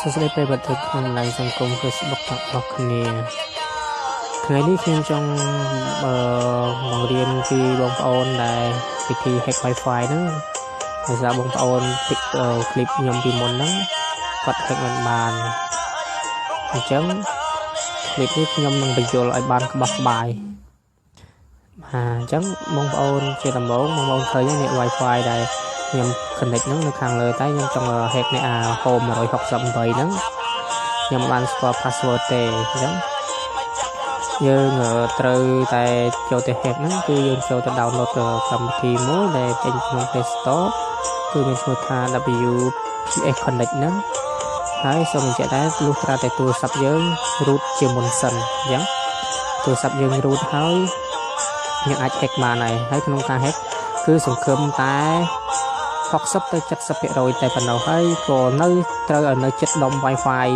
សួស្តីប្រិយមិត្តក្នុង LINE សង្គម Facebook ទាំងអស់គ្នាថ្ងៃនេះខ្ញុំចង់បង្រៀនពីបងប្អូនដែលពិធី hack Wi-Fi ហ្នឹងដោយសារបងប្អូនคลิปខ្ញុំពីមុនហ្នឹងគាត់ hack មិនបានអញ្ចឹងคลิปនេះខ្ញុំនឹងបញ្យល់ឲ្យបានក្បោះក្បាយអញ្ចឹងបងប្អូនជាដំបូងបងប្អូនឃើញនេះ Wi-Fi ដែលខ្ញុំ connect ហ្នឹងនៅខាងលើតែខ្ញុំចង់ hack នេះhome 168ហ្នឹងខ្ញុំបានស្គាល់ password ទេអញ្ចឹងយើងត្រូវតែចូលទៅ hack ហ្នឹងគឺយើងចូលទៅ download កម្មវិធីមួយដែលចេញក្នុង Play Store គឺមានឈ្មោះថា WPS Connect ហ្នឹងហើយសូមបញ្ជាក់ដែរលុះត្រាតែទូរស័ព្ទយើង root ជាមុនសិនអញ្ចឹងទូរស័ព្ទយើង root ហើយយើងអាច hack បានហើយក្នុងការ hack គឺសង្ឃឹមតែ60 ទៅ 70% តែប៉ុណ្ណោះហើយក៏នៅត្រូវឲ្យនៅចិត្តដុំ Wi-Fi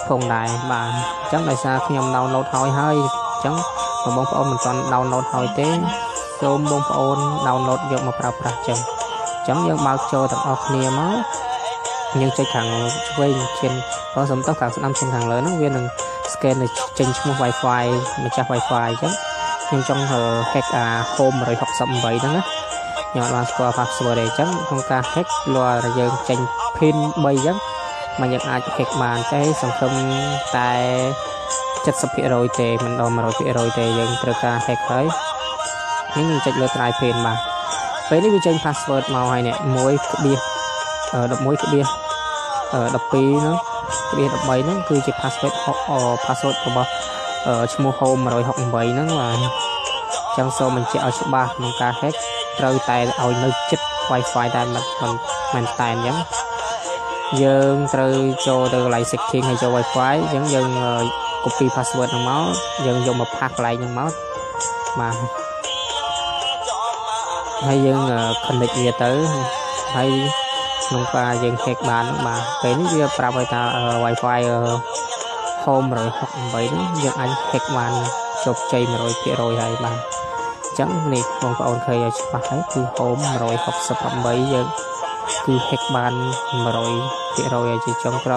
ផងដែរបាទអញ្ចឹងដោយសារខ្ញុំ download ហើយអញ្ចឹងបងប្អូនមិនទាន់ download ហើយទេសូមបងប្អូន download យកមកប្រើប្រាស់អញ្ចឹងយើងបើកចូលទាំងអស់គ្នាមកយើងចុចខាងឆ្វេងជិនក៏សំទៅខាងស្ដាំជិនខាងលើហ្នឹងវានឹង scan ចេញឈ្មោះ Wi-Fi ម្ចាស់ Wi-Fi អញ្ចឹងខ្ញុំចង់ hack home 168ហ្នឹងណាខ្ញុំបានស្គាល់ password ទេអញ្ចឹងក្នុងការ hack លាល់តែយើងចេញ pin 3អញ្ចឹងមកយើងអាច hack បានតែសង្ឃឹមតែ 70% ទេមិនដល់ 100% ទេយើងត្រូវការ hack ហើយយើងចុចលើ try pin បាទពេលនេះវាចេញ password មកហើយនេះ 1.11.12 ហ្នឹង 13 ហ្នឹងគឺជា password របស់ឈ្មោះ home 168ហ្នឹងបាទអញ្ចឹងសូមបញ្ជាក់ឲ្យច្បាស់ក្នុងការ hack ត្រូវតែឲ្យនៅចិត្ត Wi-Fi តែមិនមែនតែអញ្ចឹងយើងត្រូវចូលទៅកន្លែង setting ហើយចូល Wi-Fi អញ្ចឹងយើង copy password ហ្នឹងមកយើងយកមកផាសកន្លែងហ្នឹងមកបាទហើយយើង connect វាទៅហើយក្នុងការយើង hack បានបាទពេលនេះវាប្រាប់ឲ្យថា Wi-Fi home 168ហ្នឹងយើងអាច hack បានជោគជ័យ 100% ហើយបាទអញ្ចឹងនេះបងប្អូនឃើញឲ្យច្បាស់ហើយគឺ home 168យើងគឺ hack បាន 100% ហើយជាចុងក្រោយ